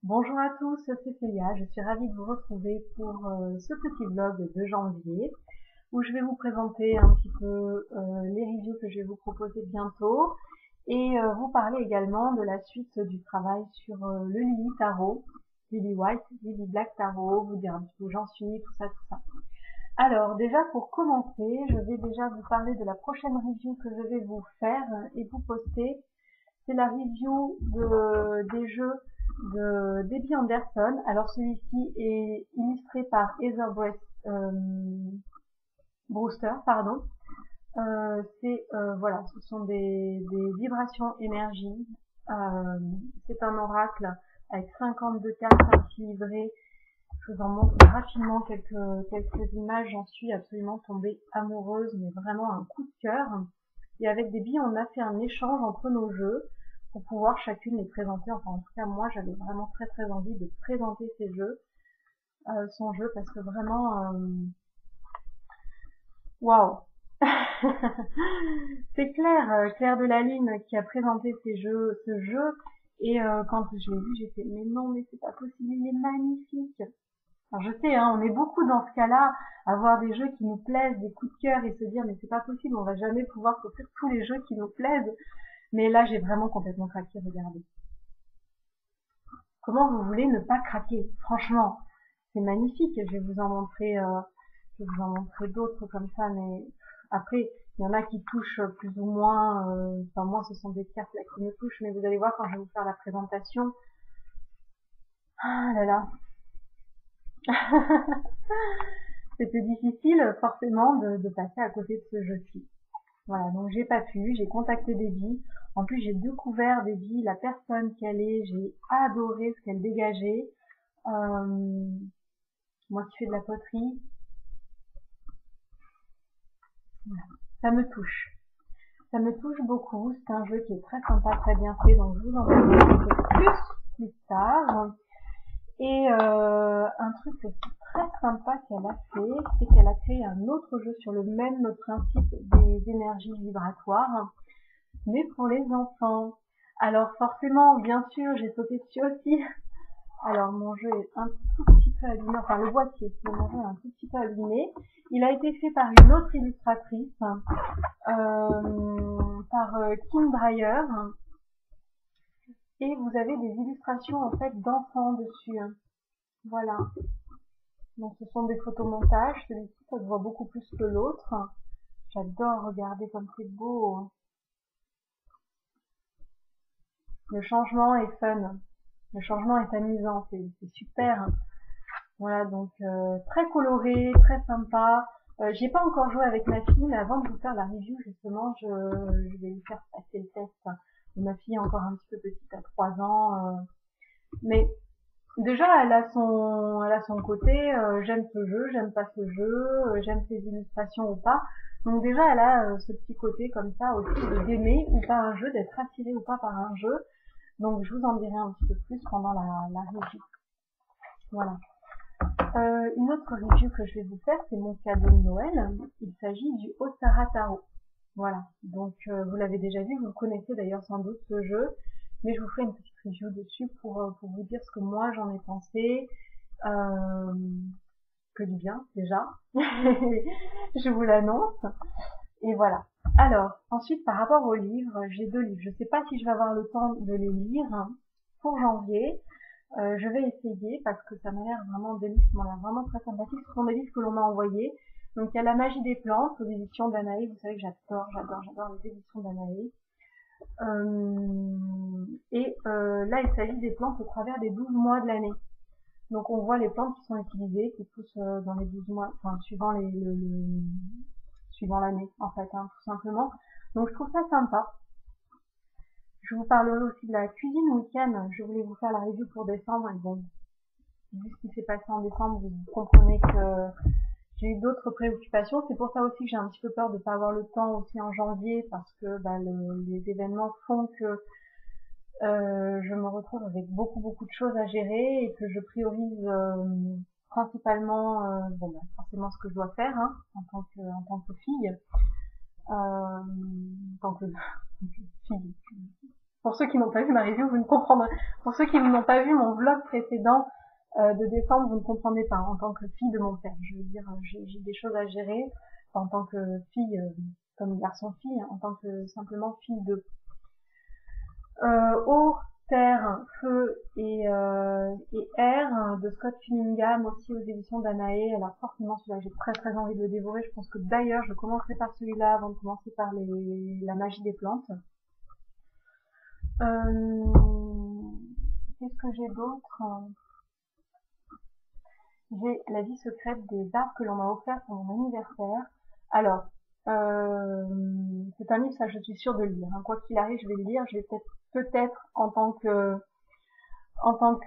Bonjour à tous, c'est Célia, je suis ravie de vous retrouver pour ce petit vlog de janvier où je vais vous présenter un petit peu les reviews que je vais vous proposer bientôt et vous parler également de la suite du travail sur le Lily Tarot, Lily White, Lily Black Tarot, vous dire un petit peu où j'en suis, tout ça, tout ça. Alors déjà pour commencer, je vais déjà vous parler de la prochaine review que je vais vous faire et vous poster. C'est la review des jeux de Debbie Anderson. Alors celui-ci est illustré par Heather Brewster, pardon. Voilà, ce sont des vibrations énergie. C'est un oracle avec 52 cartes ainsi livrées. Je vous en montre rapidement quelques images. J'en suis absolument tombée amoureuse, mais vraiment un coup de cœur. Et avec Debbie, on a fait un échange entre nos jeux pour pouvoir chacune les présenter. Enfin, en tout cas, moi, j'avais vraiment très très envie de présenter ces jeux, son jeu, parce que vraiment, waouh. C'est Claire de la Lune qui a présenté ce jeu. Et quand je l'ai vu, j'ai fait, mais non, mais c'est pas possible, il est magnifique. Alors je sais, hein, on est beaucoup dans ce cas-là, à voir des jeux qui nous plaisent, des coups de cœur et se dire mais c'est pas possible, on va jamais pouvoir offrir tous les jeux qui nous plaisent. Mais là j'ai vraiment complètement craqué, regardez. Comment vous voulez ne pas craquer? Franchement, c'est magnifique. Je vais vous en montrer d'autres comme ça, mais après il y en a qui touchent plus ou moins. Enfin moi ce sont des cartes là qui me touchent, mais vous allez voir quand je vais vous faire la présentation. Ah là là. C'était difficile forcément de passer à côté de ce jeu-ci. Voilà, donc j'ai pas pu, j'ai contacté Debbie. En plus j'ai découvert Debbie, la personne qu'elle est, j'ai adoré ce qu'elle dégageait. Moi qui fais de la poterie, voilà. Ça me touche. Ça me touche beaucoup, c'est un jeu qui est très sympa, très bien fait, donc je vous en parle un peu plus tard. Et un truc aussi très sympa qu'elle a fait, c'est qu'elle a créé un autre jeu sur le même principe des énergies vibratoires, mais pour les enfants. Alors forcément, bien sûr, j'ai sauté dessus aussi. Alors mon jeu est un tout petit peu abîmé, enfin le boîtier de mon jeu est un tout petit peu abîmé. Il a été fait par une autre illustratrice, par Kim Dreyer, et vous avez des illustrations en fait d'enfants dessus. Voilà. Donc ce sont des photomontages, celui-ci ça se voit beaucoup plus que l'autre. J'adore regarder comme c'est beau. Le changement est fun, le changement est amusant, c'est super. Voilà, donc très coloré, très sympa. J'ai pas encore joué avec ma fille, mais avant de vous faire la review justement, je vais lui faire passer le test. Ma fille est encore un petit peu petite, à 3 ans, mais déjà, elle a son côté, j'aime ce jeu, j'aime pas ce jeu, j'aime ses illustrations ou pas. Donc déjà, elle a ce petit côté comme ça aussi d'aimer ou pas un jeu, d'être attirée ou pas par un jeu. Donc je vous en dirai un petit peu plus pendant la review. Voilà. Une autre review que je vais vous faire, c'est mon cadeau de Noël. Il s'agit du Ostara Tarot. Voilà. Donc vous l'avez déjà vu, vous connaissez d'ailleurs sans doute ce jeu. Mais je vous ferai une petite review dessus pour vous dire ce que moi j'en ai pensé. Euh, que du bien déjà. Je vous l'annonce. Et voilà. Alors, ensuite par rapport aux livres, j'ai 2 livres. Je ne sais pas si je vais avoir le temps de les lire pour janvier. Je vais essayer parce que ça m'a l'air vraiment des livres qui m'ont l'air vraiment très sympathiques. Ce sont des livres que l'on m'a envoyés. Donc il y a La magie des plantes aux éditions Danaé. Vous savez que j'adore les éditions Danaé. Là, il s'agit des plantes au travers des 12 mois de l'année. Donc on voit les plantes qui sont utilisées, qui poussent dans les 12 mois, enfin suivant l'année en fait, hein, tout simplement. Donc je trouve ça sympa. Je vous parlerai aussi de la cuisine week-end. Je voulais vous faire la review pour décembre. Et bon, vu ce qui s'est passé en décembre, vous comprenez que j'ai eu d'autres préoccupations. C'est pour ça aussi que j'ai un petit peu peur de ne pas avoir le temps aussi en janvier parce que les événements font que je me retrouve avec beaucoup de choses à gérer et que je priorise principalement forcément ce que je dois faire hein, en tant que fille, en tant que fille, Pour ceux qui n'ont pas vu ma review, vous ne comprendrez. Pour ceux qui n'ont pas vu mon vlog précédent de décembre, vous ne comprenez pas. En tant que fille de mon père, je veux dire, j'ai des choses à gérer. Enfin, en tant que fille, comme garçon-fille, en tant que simplement fille de eau, terre, feu et air de Scott Cunningham, aussi aux éditions d'Anaé. Alors forcément celui-là, j'ai très très envie de le dévorer. Je pense que d'ailleurs je commencerai par celui-là avant de commencer par la magie des plantes. Qu'est-ce que j'ai d'autre? J'ai La vie secrète des arbres que l'on m'a offert pour mon anniversaire. Alors, c'est un livre, ça je suis sûre de le lire. Hein. Quoi qu'il arrive, je vais le lire. Je vais peut-être en tant que en tant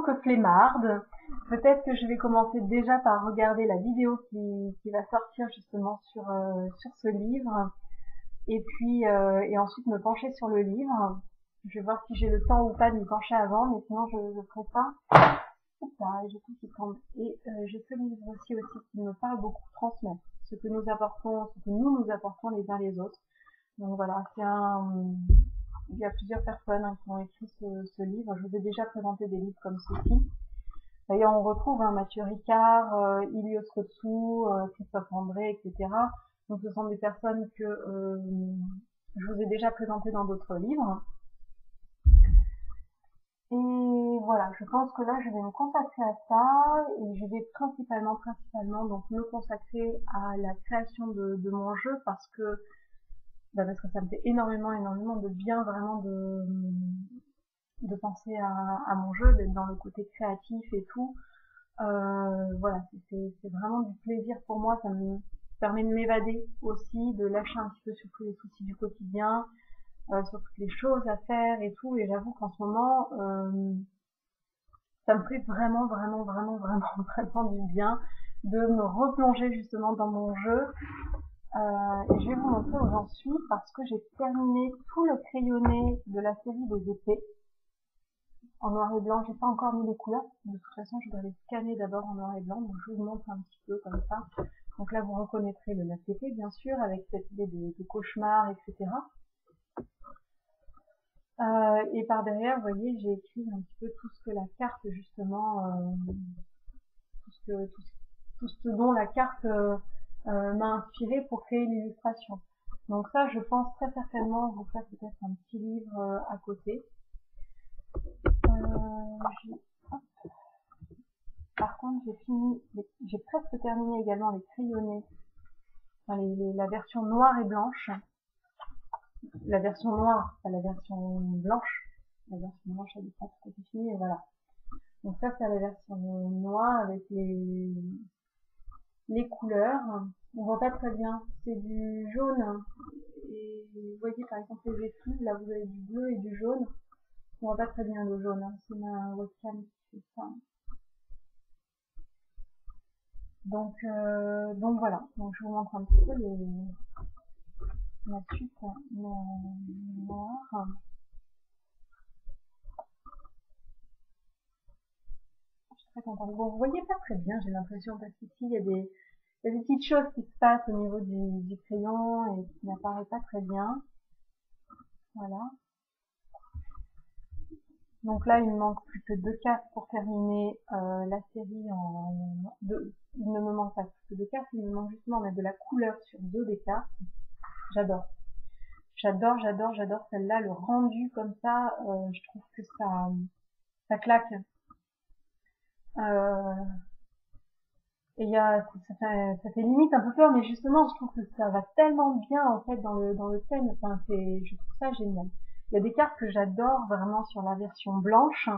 que flemmarde, peut-être que je vais commencer déjà par regarder la vidéo qui va sortir justement sur ce livre, et puis et ensuite me pencher sur le livre. Je vais voir si j'ai le temps ou pas de m'y pencher avant, mais sinon je ferai ça. Oups, j'ai tout qui tombe. Et j'ai ce livre aussi qui me parle beaucoup, transmettre ce que nous apportons, ce que nous apportons les uns les autres. Donc voilà, il y a plusieurs personnes qui ont écrit ce livre. Je vous ai déjà présenté des livres comme ceci. D'ailleurs, on retrouve Mathieu Ricard, Ilios Retsou, Christophe André, etc. Donc ce sont des personnes que je vous ai déjà présentées dans d'autres livres. Et voilà, je pense que là, je vais me consacrer à ça, et je vais principalement donc me consacrer à la création de mon jeu, parce que ça me fait énormément de bien, vraiment de penser à mon jeu, d'être dans le côté créatif et tout. Voilà, c'est vraiment du plaisir pour moi. Ça me permet de m'évader aussi, de lâcher un petit peu sur tous les soucis du quotidien, sur toutes les choses à faire et tout. Et j'avoue qu'en ce moment, ça me fait vraiment du bien de me replonger justement dans mon jeu. Et je vais vous montrer où j'en suis, parce que j'ai terminé tout le crayonné de la série des épées en noir et blanc. J'ai pas encore mis les couleurs. De toute façon, je dois les scanner d'abord en noir et blanc. Donc je vous montre un petit peu comme ça. Donc là, vous reconnaîtrez le LACP, bien sûr, avec cette idée de cauchemar, etc. Et par derrière, vous voyez, j'ai écrit un petit peu tout ce que la carte, justement, tout ce dont la carte m'a inspiré pour créer l'illustration. Donc ça, je pense très certainement vous faire peut-être un petit livre à côté. Par contre, j'ai presque terminé également les crayonnés, enfin, la version noire et blanche. La version noire, pas la version blanche. La version blanche, elle est pas tout à fait finie, et voilà. Donc ça, c'est la version noire avec les couleurs. On voit pas très bien. C'est du jaune. Et vous voyez, par exemple, les écus, là, vous avez du bleu et du jaune. On voit pas très bien le jaune. C'est ma webcam qui fait ça. Donc voilà. Donc je vous montre un petit peu la suite noire. Je suis très contente. Bon, vous voyez pas très bien, j'ai l'impression, parce qu'ici il y a des petites choses qui se passent au niveau du crayon et qui n'apparaissent pas très bien. Voilà. Donc là, il me manque plus que 2 cartes pour terminer la série il ne me manque pas plus que 2 cartes, il me manque justement mettre de la couleur sur 2 des cartes. J'adore. J'adore celle-là, le rendu comme ça, je trouve que ça claque. Et ça fait limite un peu peur, mais justement, je trouve que ça va tellement bien, en fait, dans le thème. Enfin, je trouve ça génial. Il y a des cartes que j'adore vraiment sur la version blanche,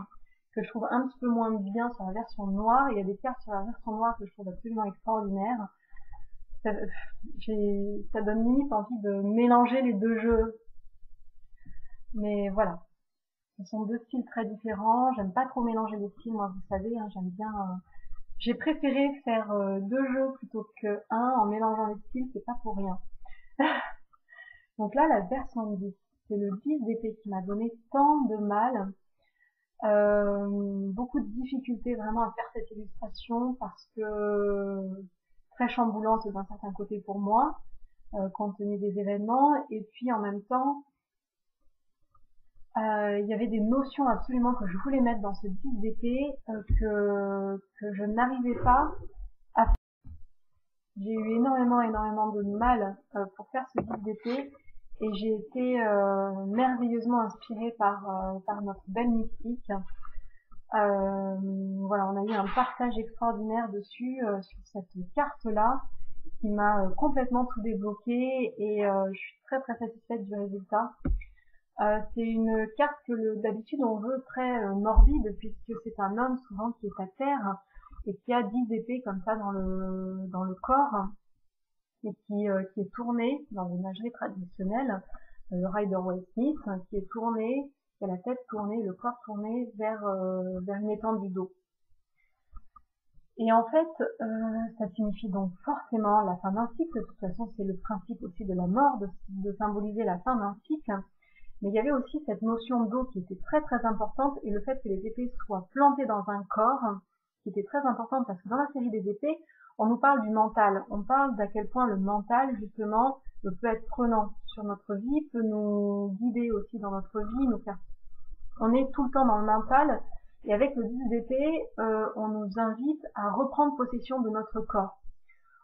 que je trouve un petit peu moins bien sur la version noire. Il y a des cartes sur la version noire que je trouve absolument extraordinaires. Ça donne limite envie de mélanger les deux jeux. Mais voilà. Ce sont deux styles très différents. J'aime pas trop mélanger les styles, moi, vous savez, hein, j'aime bien, j'ai préféré faire 2 jeux plutôt que un en mélangeant les styles, c'est pas pour rien. Donc là, la version 10, c'est le 10 d'épée qui m'a donné tant de mal, beaucoup de difficultés vraiment à faire cette illustration, parce que très chamboulante d'un certain côté pour moi, compte tenu des événements, et puis en même temps, Il y avait des notions absolument que je voulais mettre dans ce 10 d'épée que je n'arrivais pas à faire. J'ai eu énormément de mal pour faire ce 10 d'épée et j'ai été merveilleusement inspirée par notre belle mystique. Voilà, on a eu un partage extraordinaire dessus, sur cette carte-là, qui m'a complètement tout débloqué et je suis très satisfaite du résultat. C'est une carte que d'habitude on veut très morbide puisque c'est un homme souvent qui est à terre et qui a 10 épées comme ça dans le corps et qui est tourné dans l'imagerie traditionnelle, le Rider-Waite-Smith, qui est tourné, qui a la tête tournée, le corps tourné vers une étendue d'eau. Et en fait, ça signifie donc forcément la fin d'un cycle. De toute façon, c'est le principe aussi de la mort, de symboliser la fin d'un cycle. Mais il y avait aussi cette notion d'eau qui était très importante et le fait que les épées soient plantées dans un corps qui était très importante parce que dans la série des épées, on nous parle du mental. On parle d'à quel point le mental, justement, peut être prenant sur notre vie, peut nous guider aussi dans notre vie, nous faire. On est tout le temps dans le mental et avec le 10 d'épée, on nous invite à reprendre possession de notre corps.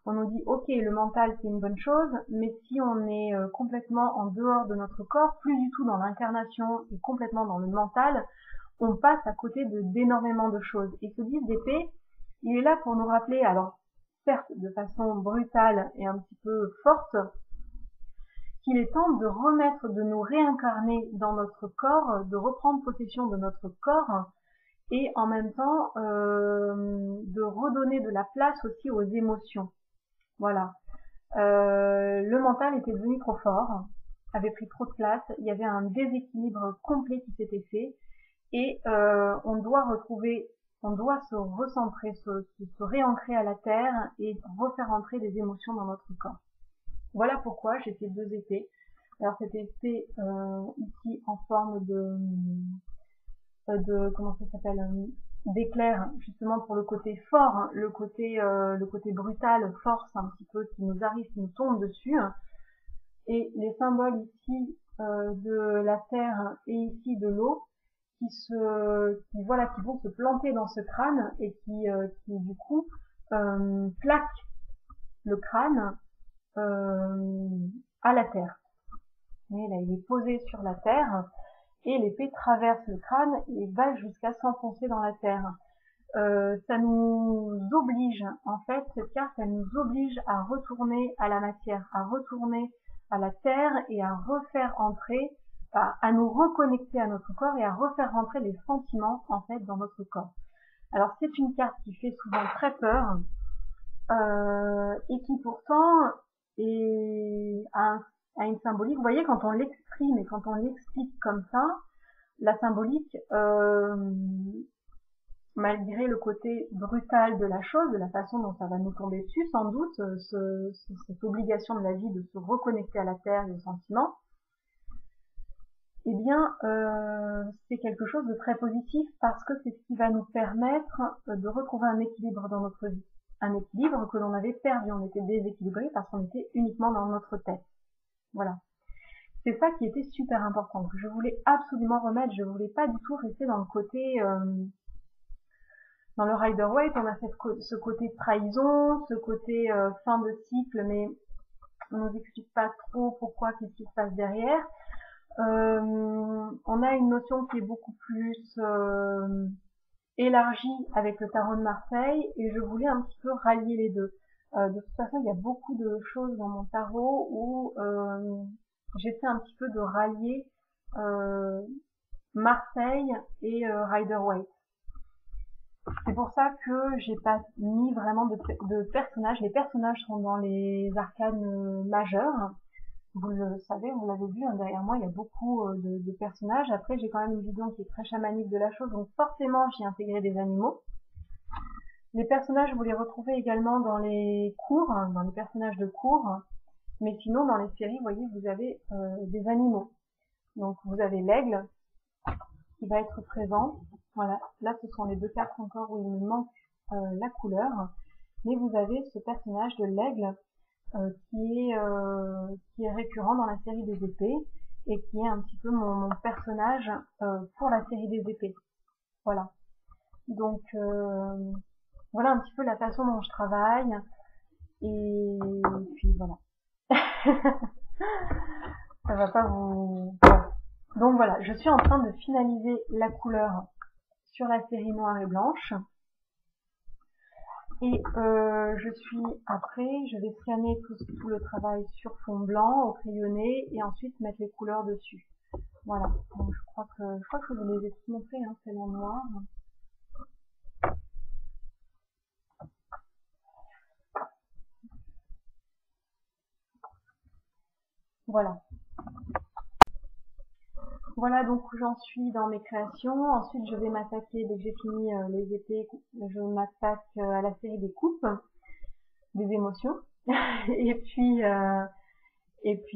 On nous dit ok, le mental c'est une bonne chose, mais si on est complètement en dehors de notre corps, plus du tout dans l'incarnation et complètement dans le mental, on passe à côté d'énormément de choses. Et ce 10 d'épée, il est là pour nous rappeler, alors certes de façon brutale et un petit peu forte, qu'il est temps de remettre, de nous réincarner dans notre corps, de reprendre possession de notre corps et en même temps de redonner de la place aussi aux émotions. Voilà. Le mental était devenu trop fort, avait pris trop de place, il y avait un déséquilibre complet qui s'était fait et on doit se recentrer, se réancrer à la terre et refaire entrer des émotions dans notre corps. Voilà pourquoi j'ai fait 2 épées. Alors cette épée ici en forme de comment ça s'appelle, d'éclair, justement pour le côté fort, hein, le côté brutal, force un petit peu qui nous arrive, qui nous tombe dessus, et les symboles ici de la terre et ici de l'eau qui vont se planter dans ce crâne et qui du coup plaquent le crâne à la terre. Et là, il est posé sur la terre et l'épée traverse le crâne et va jusqu'à s'enfoncer dans la terre. Ça nous oblige, en fait, cette carte, elle nous oblige à retourner à la matière, à retourner à la terre et à refaire entrer, à nous reconnecter à notre corps et à refaire rentrer les sentiments, en fait, dans notre corps. Alors, c'est une carte qui fait souvent très peur, et qui pourtant a une symbolique. Vous voyez, quand on l'exprime et quand on l'explique comme ça, la symbolique, malgré le côté brutal de la chose, de la façon dont ça va nous tomber dessus, sans doute, cette obligation de la vie de se reconnecter à la terre et aux sentiments, eh bien, c'est quelque chose de très positif parce que c'est ce qui va nous permettre de retrouver un équilibre dans notre vie. Un équilibre que l'on avait perdu, on était déséquilibré parce qu'on était uniquement dans notre tête. Voilà. C'est ça qui était super important, que je voulais absolument remettre, je voulais pas du tout rester dans le côté, dans le Rider-Waite, on a ce côté trahison, ce côté fin de cycle, mais on nous explique pas trop pourquoi, qu'est-ce qui se passe derrière. On a une notion qui est beaucoup plus élargie avec le tarot de Marseille, et je voulais un petit peu rallier les deux. De toute façon, il y a beaucoup de choses dans mon tarot où j'essaie un petit peu de rallier Marseille et Rider-Waite. C'est pour ça que j'ai pas mis vraiment de personnages. Les personnages sont dans les arcanes majeurs. Vous le savez, vous l'avez vu, hein, derrière moi, il y a beaucoup de personnages. Après, j'ai quand même une vision qui est très chamanique de la chose, donc forcément, j'y ai intégré des animaux. Les personnages, vous les retrouvez également dans les cours, hein, dans les personnages de cours. Mais sinon, dans les séries, vous voyez, vous avez des animaux. Donc, vous avez l'aigle qui va être présent. Voilà, là, ce sont les 2 cartes encore où il me manque la couleur. Mais vous avez ce personnage de l'aigle qui est récurrent dans la série des épées et qui est un petit peu mon personnage pour la série des épées. Voilà. Donc voilà un petit peu la façon dont je travaille, et puis voilà. Ça va pas vous... Voilà. Donc voilà, je suis en train de finaliser la couleur sur la série noire et blanche. Et je vais scanner tout le travail sur fond blanc au crayonné et ensuite mettre les couleurs dessus. Voilà. Donc, je crois que je vous les ai tous montrés, hein, c'est en noir. Voilà. Voilà donc où j'en suis dans mes créations. Ensuite, je vais m'attaquer, dès que j'ai fini les épées, je m'attaque à la série des coupes, des émotions. Et puis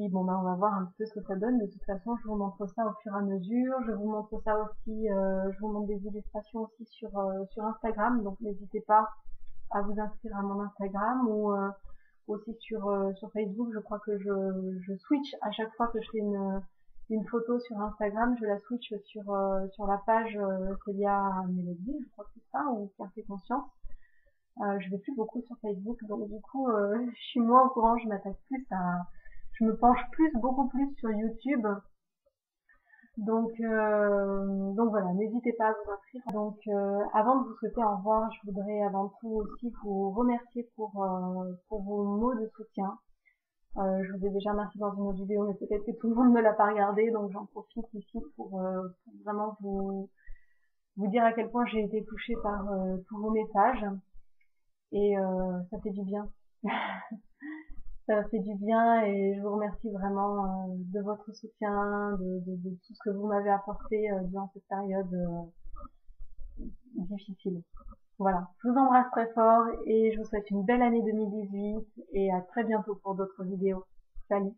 bon ben on va voir un peu ce que ça donne. De toute façon, je vous montre ça au fur et à mesure. Je vous montre ça aussi, je vous montre des illustrations aussi sur Instagram. Donc n'hésitez pas à vous inscrire à mon Instagram ou aussi sur Facebook. Je crois que je switch à chaque fois que je fais une photo sur Instagram, je la switch sur la page Célia Mélodie, je crois que c'est ça, ou Carte Conscience. Je vais plus beaucoup sur Facebook, donc du coup je suis moins au courant, je me penche beaucoup plus sur YouTube. Donc voilà, n'hésitez pas à vous inscrire. Donc avant de vous souhaiter au revoir, je voudrais avant tout aussi vous remercier pour vos mots de soutien. Je vous ai déjà remercié dans une autre vidéo, mais peut-être que tout le monde ne l'a pas regardé, donc j'en profite ici pour vraiment vous dire à quel point j'ai été touchée par tous vos messages. Et ça fait du bien. Ça fait du bien et je vous remercie vraiment de votre soutien, de tout ce que vous m'avez apporté durant cette période difficile. Voilà, je vous embrasse très fort et je vous souhaite une belle année 2018 et à très bientôt pour d'autres vidéos. Salut!